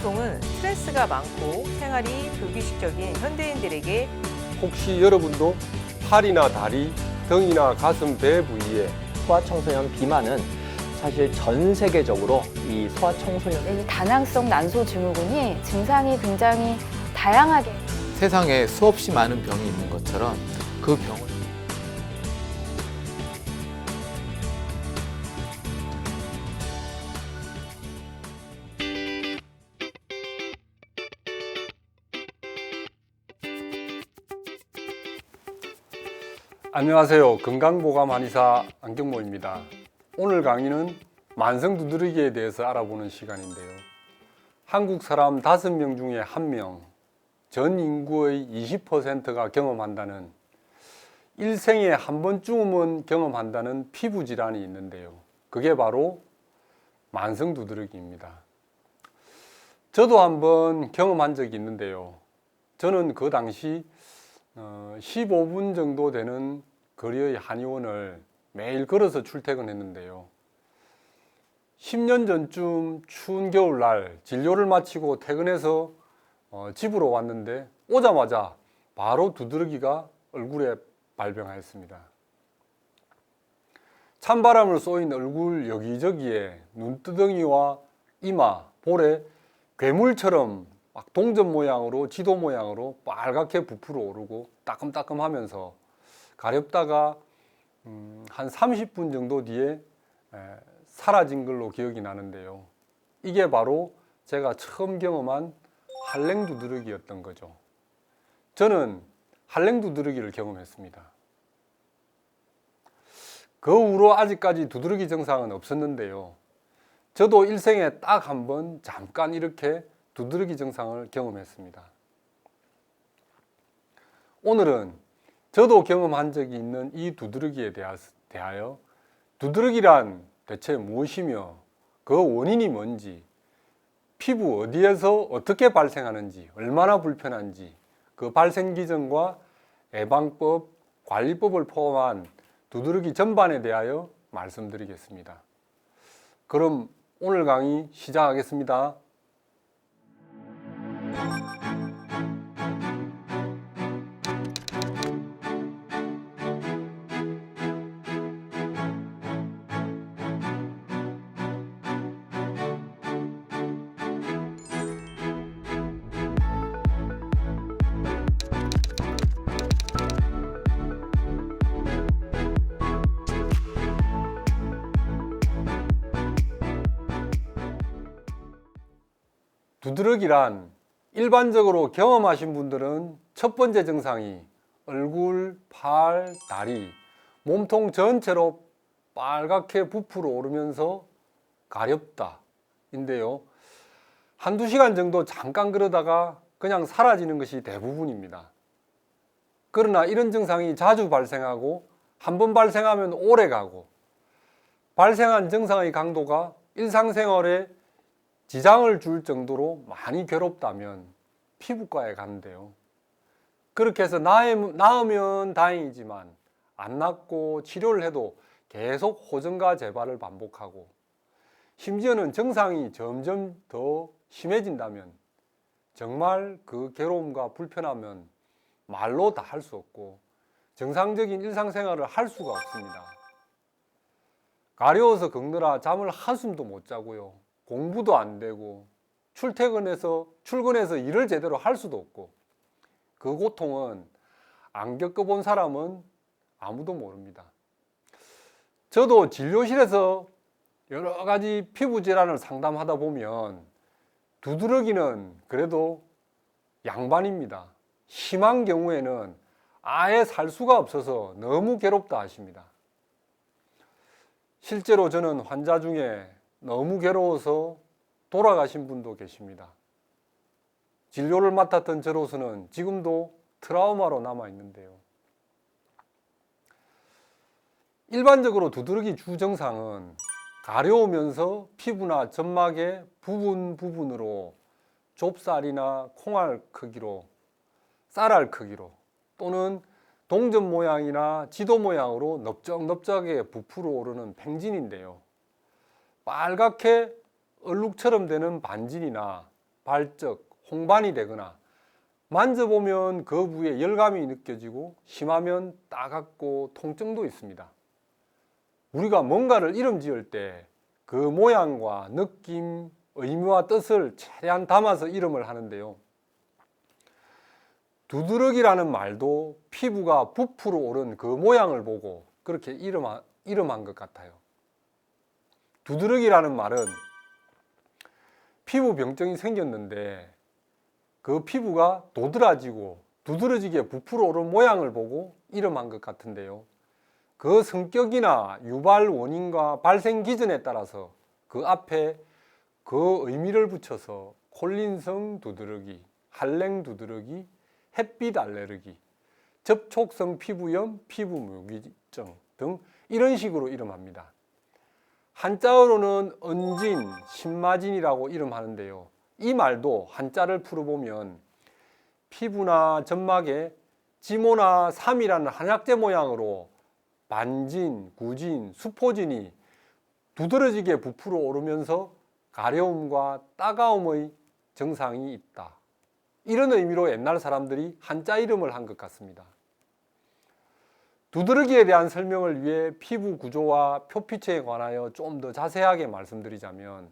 소아청소는 스트레스가 많고 생활이 불규칙적인 현대인들에게 혹시 여러분도 팔이나 다리, 등이나 가슴, 배 부위에 소아청소년 비만은 사실 전 세계적으로 이 소아청소년 이 다낭성 난소 증후군이 증상이 굉장히 다양하게 세상에 수없이 많은 병이 있는 것처럼 그 병을 안녕하세요. 건강보감 한의사 안경모입니다. 오늘 강의는 만성 두드러기에 대해서 알아보는 시간인데요. 한국 사람 5명 중에 1명, 전 인구의 20%가 경험한다는, 일생에 한 번쯤은 경험한다는 피부 질환이 있는데요. 그게 바로 만성 두드러기입니다. 저도 한번 경험한 적이 있는데요. 저는 그 당시 15분 정도 되는 거리의 한의원을 매일 걸어서 출퇴근했는데요. 10년 전쯤 추운 겨울날 진료를 마치고 퇴근해서 집으로 왔는데 오자마자 바로 두드러기가 얼굴에 발병하였습니다. 찬바람을 쏘인 얼굴 여기저기에 눈두덩이와 이마, 볼에 괴물처럼 막 동전 모양으로, 지도 모양으로 빨갛게 부풀어 오르고 따끔따끔하면서 가렵다가 한 30분 정도 뒤에 사라진 걸로 기억이 나는데요. 이게 바로 제가 처음 경험한 한랭 두드러기였던 거죠. 저는 한랭 두드러기를 경험했습니다. 그 후로 아직까지 두드러기 증상은 없었는데요. 저도 일생에 딱 한 번 잠깐 이렇게 두드러기 증상을 경험했습니다. 오늘은 저도 경험한 적이 있는 이 두드러기에 대하여 두드러기란 대체 무엇이며 그 원인이 뭔지, 피부 어디에서 어떻게 발생하는지, 얼마나 불편한지, 그 발생 기전과 예방법, 관리법을 포함한 두드러기 전반에 대하여 말씀드리겠습니다. 그럼 오늘 강의 시작하겠습니다. 두드러기란 일반적으로 경험하신 분들은 첫 번째 증상이 얼굴, 팔, 다리, 몸통 전체로 빨갛게 부풀어 오르면서 가렵다 인데요. 한두 시간 정도 잠깐 그러다가 그냥 사라지는 것이 대부분입니다. 그러나 이런 증상이 자주 발생하고 한 번 발생하면 오래 가고, 발생한 증상의 강도가 일상생활에 지장을 줄 정도로 많이 괴롭다면 피부과에 가는데요. 그렇게 해서 나으면 다행이지만 안 낫고 치료를 해도 계속 호전과 재발을 반복하고, 심지어는 증상이 점점 더 심해진다면 정말 그 괴로움과 불편함은 말로 다 할 수 없고 정상적인 일상생활을 할 수가 없습니다. 가려워서 긁느라 잠을 한숨도 못 자고요. 공부도 안 되고 출근해서 일을 제대로 할 수도 없고, 그 고통은 안 겪어본 사람은 아무도 모릅니다. 저도 진료실에서 여러 가지 피부 질환을 상담하다 보면 두드러기는 그래도 양반입니다. 심한 경우에는 아예 살 수가 없어서 너무 괴롭다 하십니다. 실제로 저는 환자 중에 너무 괴로워서 돌아가신 분도 계십니다. 진료를 맡았던 저로서는 지금도 트라우마로 남아 있는데요. 일반적으로 두드러기 주증상은 가려우면서 피부나 점막의 부분으로 좁쌀이나 콩알 크기로, 쌀알 크기로 또는 동전 모양이나 지도 모양으로 넓적넓적하게 부풀어 오르는 팽진인데요. 빨갛게 얼룩처럼 되는 반진이나 발적, 홍반이 되거나 만져보면 그 부위에 열감이 느껴지고 심하면 따갑고 통증도 있습니다. 우리가 뭔가를 이름 지을 때 그 모양과 느낌, 의미와 뜻을 최대한 담아서 이름을 하는데요. 두드러기라는 말도 피부가 부풀어 오른 그 모양을 보고 그렇게 이름한 것 같아요. 두드러기라는 말은 피부 병증이 생겼는데 그 피부가 도드라지고 두드러지게 부풀어 오른 모양을 보고 이름한 것 같은데요. 그 성격이나 유발 원인과 발생 기전에 따라서 그 앞에 그 의미를 붙여서 콜린성 두드러기, 한랭 두드러기, 햇빛 알레르기, 접촉성 피부염, 피부 무기증 등 이런 식으로 이름합니다. 한자어로는 은진, 신마진이라고 이름하는데요. 이 말도 한자를 풀어보면 피부나 점막에 지모나 삼이라는 한약재 모양으로 반진, 구진, 수포진이 두드러지게 부풀어 오르면서 가려움과 따가움의 증상이 있다. 이런 의미로 옛날 사람들이 한자 이름을 한 것 같습니다. 두드러기에 대한 설명을 위해 피부 구조와 표피체에 관하여 좀 더 자세하게 말씀드리자면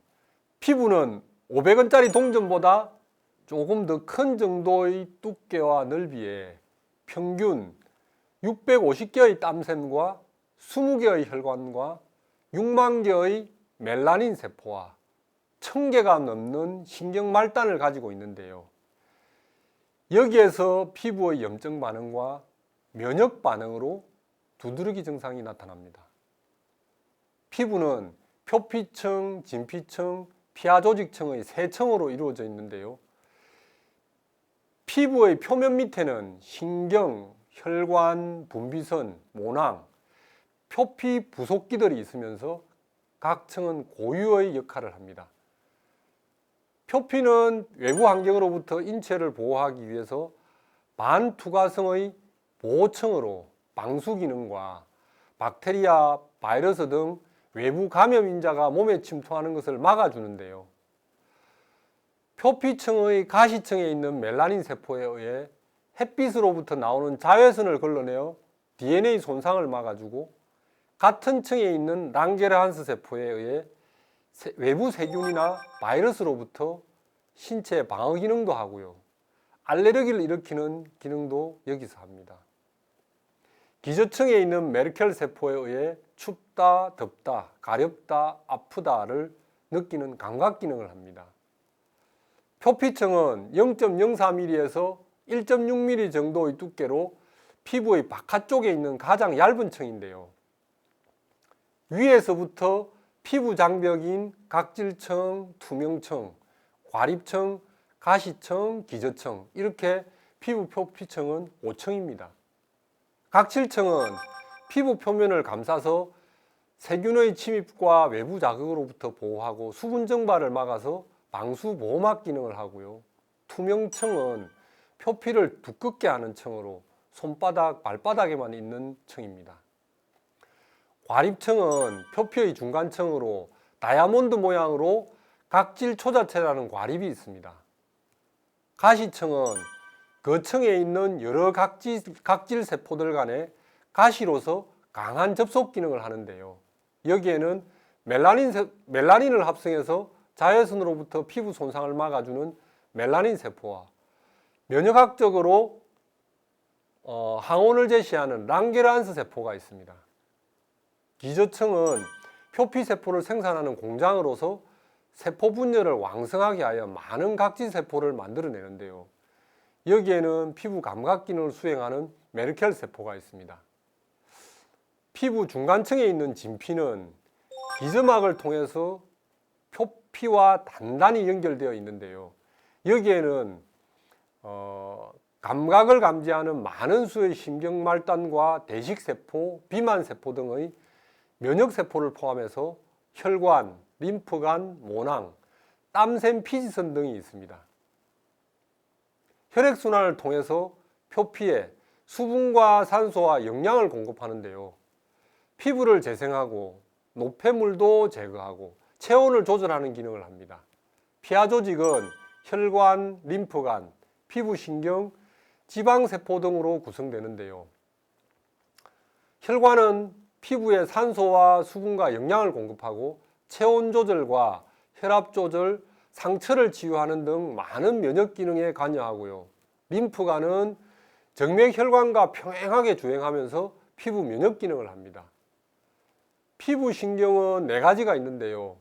피부는 500원짜리 동전보다 조금 더 큰 정도의 두께와 넓이에 평균 650개의 땀샘과 20개의 혈관과 6만 개의 멜라닌 세포와 1000개가 넘는 신경말단을 가지고 있는데요. 여기에서 피부의 염증 반응과 면역 반응으로 두드러기 증상이 나타납니다. 피부는 표피층, 진피층, 피하조직층의 세 층으로 이루어져 있는데요. 피부의 표면 밑에는 신경, 혈관, 분비선, 모낭, 표피 부속기들이 있으면서 각 층은 고유의 역할을 합니다. 표피는 외부 환경으로부터 인체를 보호하기 위해서 반투과성의 보호층으로 방수 기능과 박테리아, 바이러스 등 외부 감염인자가 몸에 침투하는 것을 막아주는데요. 표피층의 가시층에 있는 멜라닌 세포에 의해 햇빛으로부터 나오는 자외선을 걸러내어 DNA 손상을 막아주고 같은 층에 있는 랑게르한스 세포에 의해 외부 세균이나 바이러스로부터 신체 방어 기능도 하고요. 알레르기를 일으키는 기능도 여기서 합니다. 기저층에 있는 메르켈 세포에 의해 춥다, 덥다, 가렵다, 아프다를 느끼는 감각 기능을 합니다. 표피층은 0.04mm에서 1.6mm 정도의 두께로 피부의 바깥쪽에 있는 가장 얇은 층인데요. 위에서부터 피부 장벽인 각질층, 투명층, 과립층, 가시층, 기저층 이렇게 피부 표피층은 5층입니다. 각질층은 피부 표면을 감싸서 세균의 침입과 외부 자극으로부터 보호하고 수분 증발을 막아서 방수 보호막 기능을 하고요. 투명층은 표피를 두껍게 하는 층으로 손바닥, 발바닥에만 있는 층입니다. 과립층은 표피의 중간층으로 다이아몬드 모양으로 각질 초자체라는 과립이 있습니다. 가시층은 그 층에 있는 여러 각질 세포들 간의 가시로서 강한 접속 기능을 하는데요. 여기에는 멜라닌을 합성해서 자외선으로부터 피부 손상을 막아주는 멜라닌 세포와 면역학적으로 항원을 제시하는 랑게르한스 세포가 있습니다. 기저층은 표피 세포를 생산하는 공장으로서 세포 분열을 왕성하게 하여 많은 각질 세포를 만들어내는데요. 여기에는 피부 감각 기능을 수행하는 메르켈 세포가 있습니다. 피부 중간층에 있는 진피는 기저막을 통해서 표피와 단단히 연결되어 있는데요. 여기에는 감각을 감지하는 많은 수의 신경말단과 대식세포, 비만세포 등의 면역세포를 포함해서 혈관, 림프관, 모낭, 땀샘 피지선 등이 있습니다. 혈액순환을 통해서 표피에 수분과 산소와 영양을 공급하는데요. 피부를 재생하고 노폐물도 제거하고 체온을 조절하는 기능을 합니다. 피하 조직은 혈관, 림프관, 피부신경, 지방세포 등으로 구성되는데요. 혈관은 피부에 산소와 수분과 영양을 공급하고 체온 조절과 혈압 조절, 상처를 치유하는 등 많은 면역 기능에 관여하고요. 림프관은 정맥혈관과 평행하게 주행하면서 피부 면역 기능을 합니다. 피부신경은 4가지가 있는데요.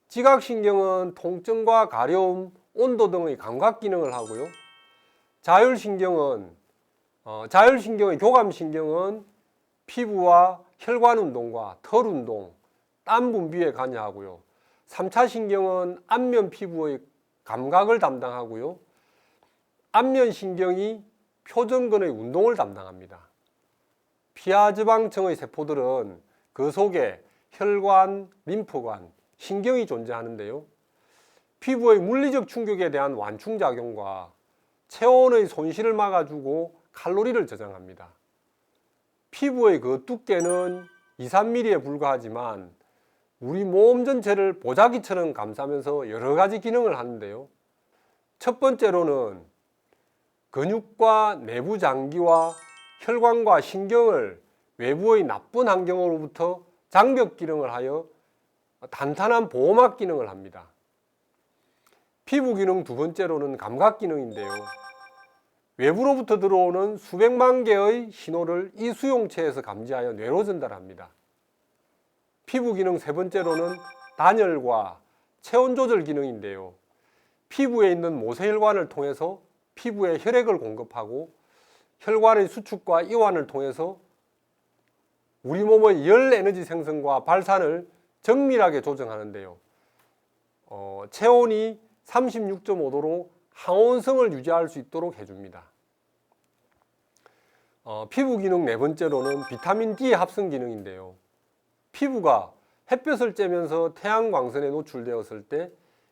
지각신경은 통증과 가려움, 온도 등의 감각 기능을 하고요. 자율신경의 교감신경은 피부와 혈관 운동과 털 운동, 땀 분비에 관여하고요. 3차 신경은 안면 피부의 감각을 담당하고요. 안면신경이 표정근의 운동을 담당합니다. 피하지방층의 세포들은 그 속에 혈관, 림프관, 신경이 존재하는데요. 피부의 물리적 충격에 대한 완충작용과 체온의 손실을 막아주고 칼로리를 저장합니다. 피부의 그 두께는 2, 3mm에 불과하지만 우리 몸 전체를 보자기처럼 감싸면서 여러 가지 기능을 하는데요. 첫 번째로는 근육과 내부 장기와 혈관과 신경을 외부의 나쁜 환경으로부터 장벽 기능을 하여 탄탄한 보호막 기능을 합니다. 피부 기능 두 번째로는 감각 기능인데요. 외부로부터 들어오는 수백만 개의 신호를 이 수용체에서 감지하여 뇌로 전달합니다. 피부 기능 세 번째로는 단열과 체온 조절 기능인데요. 피부에 있는 모세혈관을 통해서 피부에 혈액을 공급하고 혈관의 수축과 이완을 통해서 우리 몸의 열 에너지 생성과 발산을 정밀하게 조정하는데요. 체온이 36.5도로 항온성을 유지할 수 있도록 해줍니다. 피부 기능 네 번째로는 비타민 D 합성 기능인데요. 피부가 햇볕을 쬐면서 태양광선에 노출되었을 때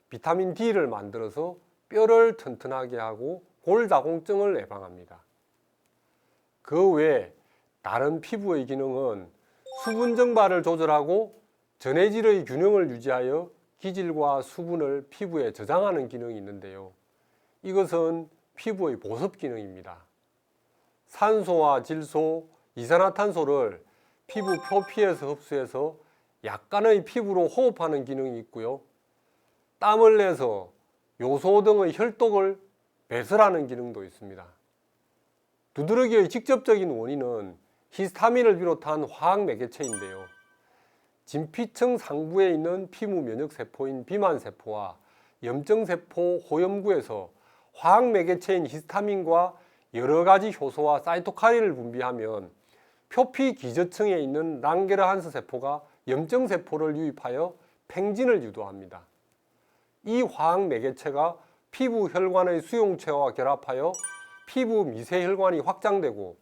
비타민 D를 만들어서 뼈를 튼튼하게 하고 골다공증을 예방합니다. 그 외에 다른 피부의 기능은 수분 증발을 조절하고 전해질의 균형을 유지하여 기질과 수분을 피부에 저장하는 기능이 있는데요. 이것은 피부의 보습 기능입니다. 산소와 질소, 이산화탄소를 피부 표피에서 흡수해서 약간의 피부로 호흡하는 기능이 있고요. 땀을 내서 요소 등의 혈독을 배설하는 기능도 있습니다. 두드러기의 직접적인 원인은 히스타민을 비롯한 화학 매개체인데요. 진피층 상부에 있는 피부 면역세포인 비만세포와 염증세포 호염구에서 화학 매개체인 히스타민과 여러 가지 효소와 사이토카인을 분비하면 표피 기저층에 있는 랑게르한스 세포가 염증세포를 유입하여 팽진을 유도합니다. 이 화학 매개체가 피부 혈관의 수용체와 결합하여 피부 미세혈관이 확장되고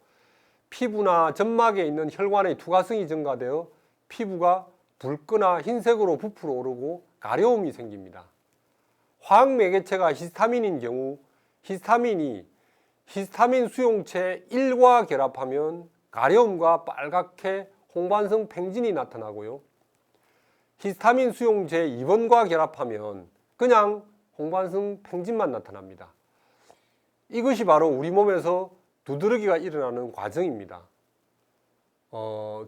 피부나 점막에 있는 혈관의 투과성이 증가되어 피부가 붉거나 흰색으로 부풀어 오르고 가려움이 생깁니다. 화학 매개체가 히스타민인 경우 히스타민이 히스타민 수용체 1과 결합하면 가려움과 빨갛게 홍반성 팽진이 나타나고요. 히스타민 수용체 2번과 결합하면 그냥 홍반성 팽진만 나타납니다. 이것이 바로 우리 몸에서 두드러기가 일어나는 과정입니다.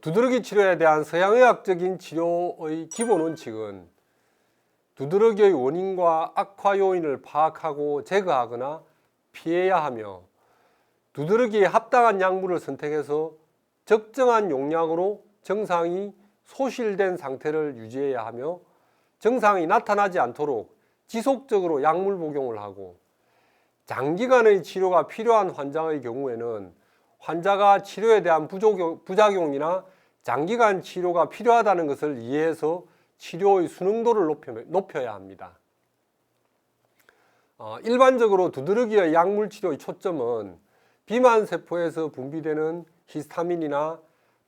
두드러기 치료에 대한 서양의학적인 치료의 기본 원칙은 두드러기의 원인과 악화 요인을 파악하고 제거하거나 피해야 하며 두드러기에 합당한 약물을 선택해서 적정한 용량으로 증상이 소실된 상태를 유지해야 하며 증상이 나타나지 않도록 지속적으로 약물 복용을 하고 장기간의 치료가 필요한 환자의 경우에는 환자가 치료에 대한 부작용이나 장기간 치료가 필요하다는 것을 이해해서 치료의 수능도를 높여야 합니다. 일반적으로 두드러기의 약물 치료의 초점은 비만세포에서 분비되는 히스타민이나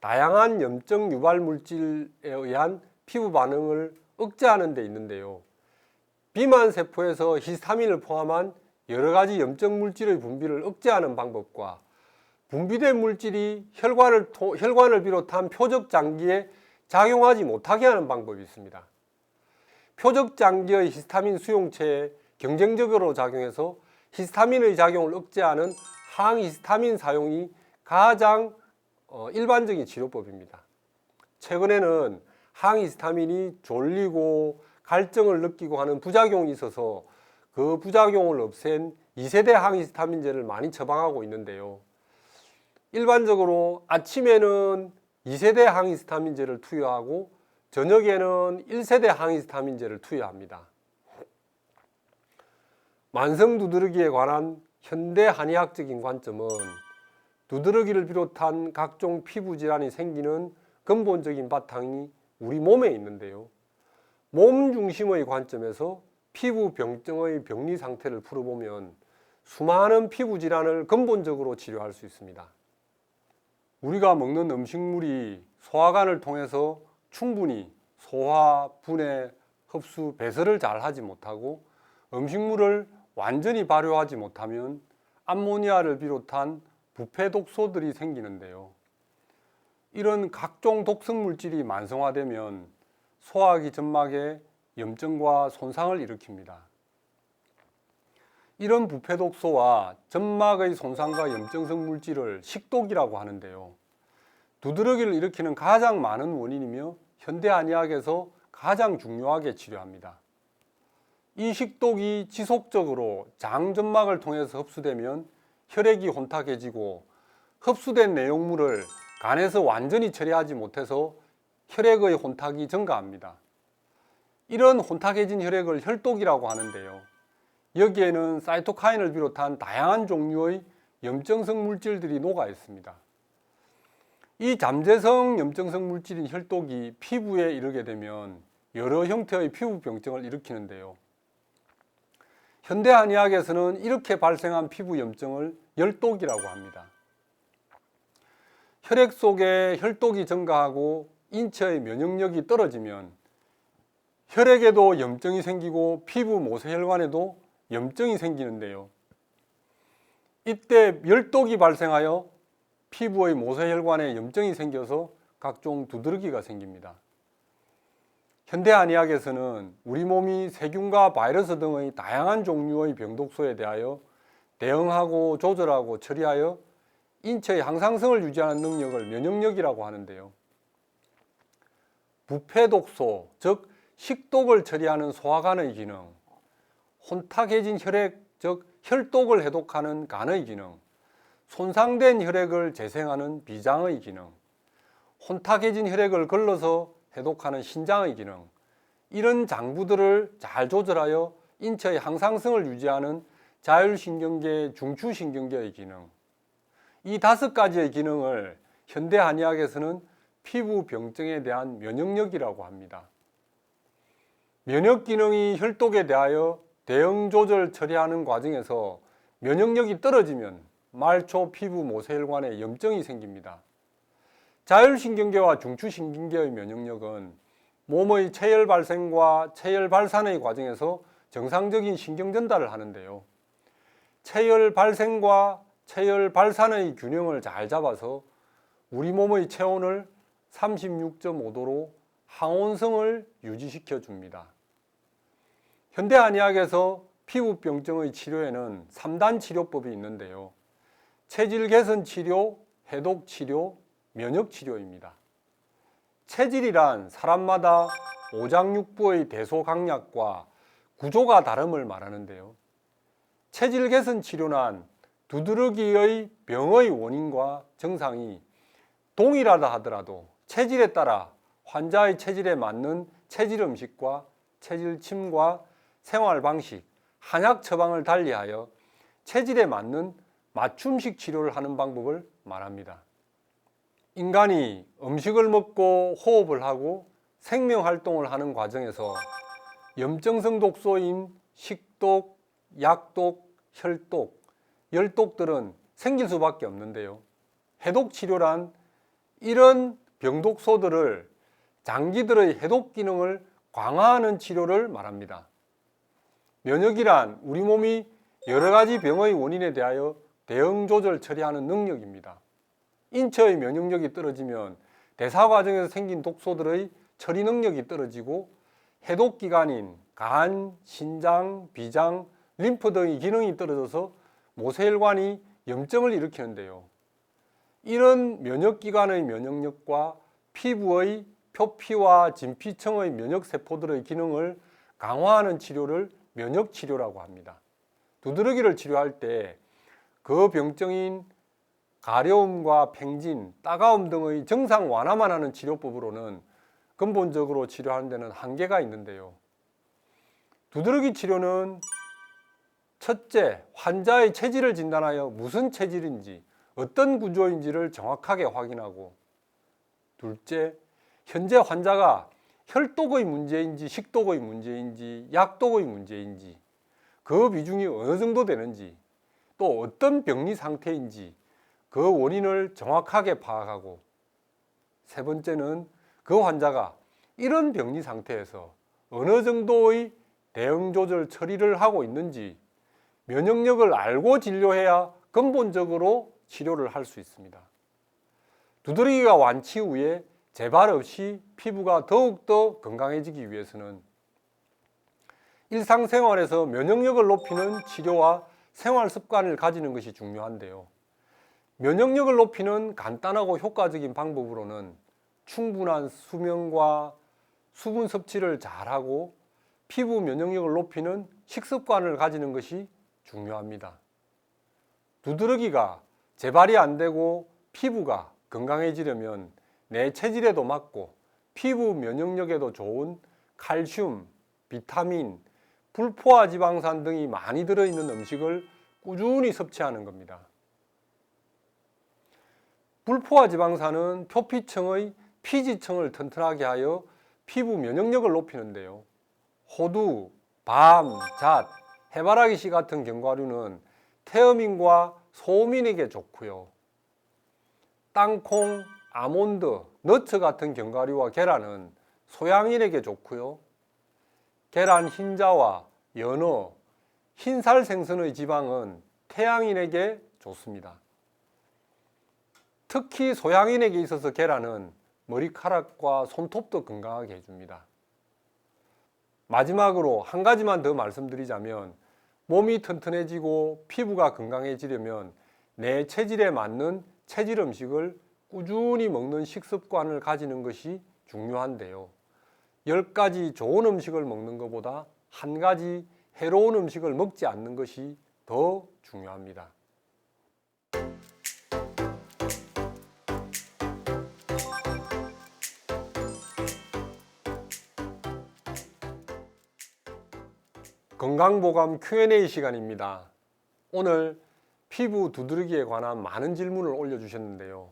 다양한 염증 유발 물질에 의한 피부 반응을 억제하는 데 있는데요. 비만세포에서 히스타민을 포함한 여러 가지 염증 물질의 분비를 억제하는 방법과 분비된 물질이 혈관을 비롯한 표적 장기에 작용하지 못하게 하는 방법이 있습니다. 표적 장기의 히스타민 수용체에 경쟁적으로 작용해서 히스타민의 작용을 억제하는 항히스타민 사용이 가장 일반적인 치료법입니다. 최근에는 항히스타민이 졸리고 갈증을 느끼고 하는 부작용이 있어서 그 부작용을 없앤 2세대 항히스타민제를 많이 처방하고 있는데요. 일반적으로 아침에는 2세대 항히스타민제를 투여하고 저녁에는 1세대 항히스타민제를 투여합니다. 만성 두드러기에 관한 현대 한의학적인 관점은 두드러기를 비롯한 각종 피부 질환이 생기는 근본적인 바탕이 우리 몸에 있는데요. 몸 중심의 관점에서 피부 병증의 병리 상태를 풀어보면 수많은 피부 질환을 근본적으로 치료할 수 있습니다. 우리가 먹는 음식물이 소화관을 통해서 충분히 소화, 분해, 흡수, 배설을 잘 하지 못하고 음식물을 완전히 발효하지 못하면 암모니아를 비롯한 부패 독소들이 생기는데요. 이런 각종 독성 물질이 만성화되면 소화기 점막에 염증과 손상을 일으킵니다. 이런 부패 독소와 점막의 손상과 염증성 물질을 식독이라고 하는데요. 두드러기를 일으키는 가장 많은 원인이며 현대 한의학에서 가장 중요하게 치료합니다. 이 식독이 지속적으로 장점막을 통해서 흡수되면 혈액이 혼탁해지고 흡수된 내용물을 간에서 완전히 처리하지 못해서 혈액의 혼탁이 증가합니다. 이런 혼탁해진 혈액을 혈독이라고 하는데요. 여기에는 사이토카인을 비롯한 다양한 종류의 염증성 물질들이 녹아 있습니다. 이 잠재성 염증성 물질인 혈독이 피부에 이르게 되면 여러 형태의 피부 병증을 일으키는데요. 현대 한의학에서는 이렇게 발생한 피부 염증을 열독이라고 합니다. 혈액 속에 혈독이 증가하고 인체의 면역력이 떨어지면 혈액에도 염증이 생기고 피부 모세혈관에도 염증이 생기는데요. 이때 열독이 발생하여 피부의 모세혈관에 염증이 생겨서 각종 두드러기가 생깁니다. 현대 한의학에서는 우리 몸이 세균과 바이러스 등의 다양한 종류의 병독소에 대하여 대응하고 조절하고 처리하여 인체의 항상성을 유지하는 능력을 면역력이라고 하는데요. 부패 독소, 즉 식독을 처리하는 소화관의 기능, 혼탁해진 혈액, 즉 혈독을 해독하는 간의 기능, 손상된 혈액을 재생하는 비장의 기능, 혼탁해진 혈액을 걸러서 해독하는 신장의 기능, 이런 장부들을 잘 조절하여 인체의 항상성을 유지하는 자율신경계, 중추신경계의 기능, 이 5가지의 기능을 현대 한의학에서는 피부 병증에 대한 면역력이라고 합니다. 면역 기능이 혈독에 대하여 대응 조절 처리하는 과정에서 면역력이 떨어지면 말초 피부 모세혈관에 염증이 생깁니다. 자율신경계와 중추신경계의 면역력은 몸의 체열 발생과 체열 발산의 과정에서 정상적인 신경 전달을 하는데요. 체열 발생과 체열 발산의 균형을 잘 잡아서 우리 몸의 체온을 36.5도로 항온성을 유지시켜 줍니다. 현대 한의학에서 피부병증의 치료에는 3단 치료법이 있는데요. 체질 개선 치료, 해독 치료, 면역 치료입니다. 체질이란 사람마다 오장육부의 대소강약과 구조가 다름을 말하는데요. 체질 개선 치료란 두드러기의 병의 원인과 증상이 동일하다 하더라도 체질에 따라 환자의 체질에 맞는 체질 음식과 체질 침과 생활 방식, 한약 처방을 달리하여 체질에 맞는 맞춤식 치료를 하는 방법을 말합니다. 인간이 음식을 먹고 호흡을 하고 생명 활동을 하는 과정에서 염증성 독소인 식독, 약독, 혈독, 열독들은 생길 수밖에 없는데요. 해독 치료란 이런 병독소들을 장기들의 해독 기능을 강화하는 치료를 말합니다. 면역이란 우리 몸이 여러 가지 병의 원인에 대하여 대응 조절 처리하는 능력입니다. 인체의 면역력이 떨어지면 대사 과정에서 생긴 독소들의 처리 능력이 떨어지고 해독 기관인 간, 신장, 비장, 림프 등의 기능이 떨어져서 모세혈관이 염증을 일으키는데요. 이런 면역기관의 면역력과 피부의 표피와 진피층의 면역세포들의 기능을 강화하는 치료를 면역치료라고 합니다. 두드러기를 치료할 때 그 병증인 가려움과 팽진, 따가움 등의 증상 완화만 하는 치료법으로는 근본적으로 치료하는 데는 한계가 있는데요. 두드러기 치료는 첫째, 환자의 체질을 진단하여 무슨 체질인지, 어떤 구조인지를 정확하게 확인하고, 둘째, 현재 환자가 혈독의 문제인지 식독의 문제인지 약독의 문제인지, 그 비중이 어느 정도 되는지, 또 어떤 병리 상태인지 그 원인을 정확하게 파악하고, 세 번째는 그 환자가 이런 병리 상태에서 어느 정도의 대응 조절 처리를 하고 있는지 면역력을 알고 진료해야 근본적으로 치료를 할 수 있습니다. 두드러기가 완치 후에 재발 없이 피부가 더욱더 건강해지기 위해서는 일상생활에서 면역력을 높이는 치료와 생활 습관을 가지는 것이 중요한데요. 면역력을 높이는 간단하고 효과적인 방법으로는 충분한 수면과 수분 섭취를 잘하고 피부 면역력을 높이는 식습관을 가지는 것이 중요합니다. 두드러기가 재발이 안 되고 피부가 건강해지려면 내 체질에도 맞고 피부 면역력에도 좋은 칼슘, 비타민, 불포화 지방산 등이 많이 들어있는 음식을 꾸준히 섭취하는 겁니다. 불포화 지방산은 표피층의 피지층을 튼튼하게 하여 피부 면역력을 높이는데요. 호두, 밤, 잣, 해바라기 씨 같은 견과류는 태어민과 소음인에게 좋고요. 땅콩, 아몬드, 너츠 같은 견과류와 계란은 소양인에게 좋고요. 계란 흰자와 연어, 흰살 생선의 지방은 태양인에게 좋습니다. 특히 소양인에게 있어서 계란은 머리카락과 손톱도 건강하게 해줍니다. 마지막으로 한 가지만 더 말씀드리자면, 몸이 튼튼해지고 피부가 건강해지려면 내 체질에 맞는 체질 음식을 꾸준히 먹는 식습관을 가지는 것이 중요한데요. 10가지 좋은 음식을 먹는 것보다 한 가지 해로운 음식을 먹지 않는 것이 더 중요합니다. 건강보감 Q&A 시간입니다. 오늘 피부 두드러기에 관한 많은 질문을 올려주셨는데요.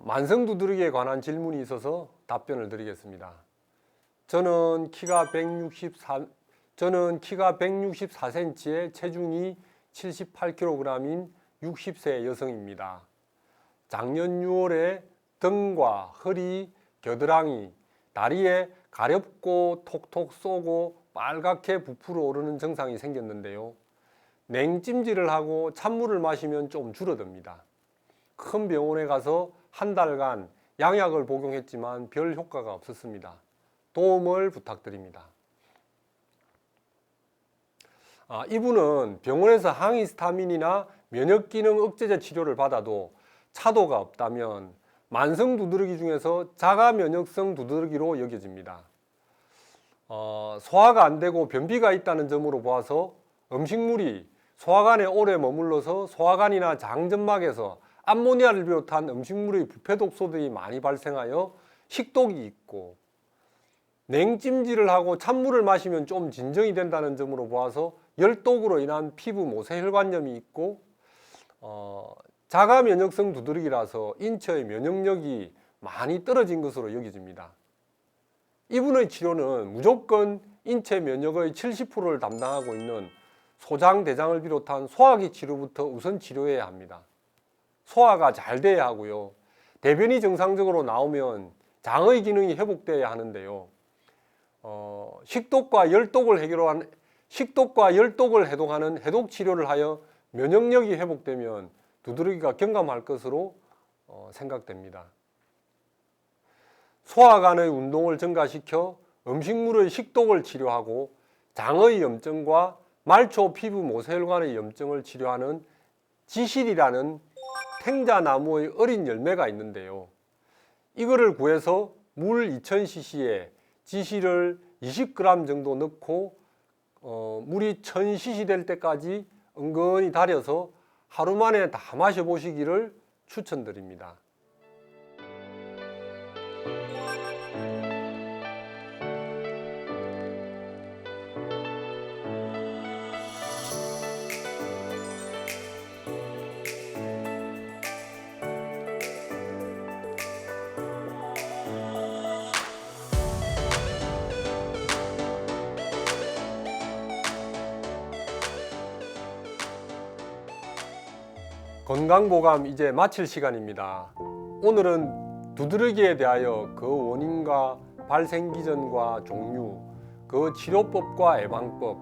만성 두드러기에 관한 질문이 있어서 답변을 드리겠습니다. 저는 키가 164cm에 체중이 78kg인 60세 여성입니다. 작년 6월에 등과 허리, 겨드랑이, 다리에 가렵고 톡톡 쏘고 빨갛게 부풀어 오르는 증상이 생겼는데요. 냉찜질을 하고 찬물을 마시면 좀 줄어듭니다. 큰 병원에 가서 한 달간 양약을 복용했지만 별 효과가 없었습니다. 도움을 부탁드립니다. 이분은 병원에서 항히스타민이나 면역기능 억제제 치료를 받아도 차도가 없다면 만성 두드러기 중에서 자가 면역성 두드러기로 여겨집니다. 소화가 안 되고 변비가 있다는 점으로 보아서 음식물이 소화관에 오래 머물러서 소화관이나 장점막에서 암모니아를 비롯한 음식물의 부패 독소들이 많이 발생하여 식독이 있고, 냉찜질을 하고 찬물을 마시면 좀 진정이 된다는 점으로 보아서 열독으로 인한 피부 모세혈관염이 있고, 자가 면역성 두드러기라서 인체의 면역력이 많이 떨어진 것으로 여겨집니다. 이분의 치료는 무조건 인체 면역의 70%를 담당하고 있는 소장, 대장을 비롯한 소화기 치료부터 우선 치료해야 합니다. 소화가 잘 돼야 하고요. 대변이 정상적으로 나오면 장의 기능이 회복돼야 하는데요. 식독과 열독을 해독하는 해독 치료를 하여 면역력이 회복되면 두드러기가 경감할 것으로 생각됩니다. 소화관의 운동을 증가시켜 음식물의 식독을 치료하고 장의 염증과 말초 피부 모세혈관의 염증을 치료하는 지실이라는 탱자나무의 어린 열매가 있는데요. 이거를 구해서 물 2000cc에 지실을 20g 정도 넣고 물이 1000cc 될 때까지 은근히 달여서 하루 만에 다 마셔보시기를 추천드립니다. 건강보감 이제 마칠 시간입니다. 오늘은 두드러기에 대하여 그 원인과 발생 기전과 종류, 그 치료법과 예방법,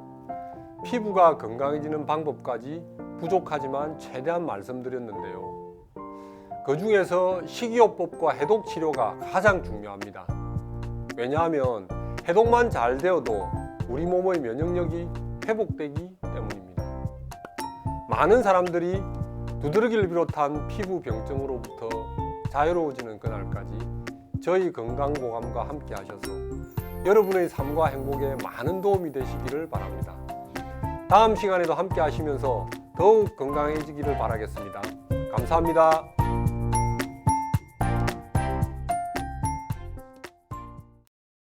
피부가 건강해지는 방법까지 부족하지만 최대한 말씀드렸는데요. 그 중에서 식이요법과 해독 치료가 가장 중요합니다. 왜냐하면 해독만 잘 되어도 우리 몸의 면역력이 회복되기 때문입니다. 많은 사람들이 두드러기를 비롯한 피부 병증으로부터 자유로워지는 그날까지 저희 건강보감과 함께 하셔서 여러분의 삶과 행복에 많은 도움이 되시기를 바랍니다. 다음 시간에도 함께 하시면서 더욱 건강해지기를 바라겠습니다. 감사합니다.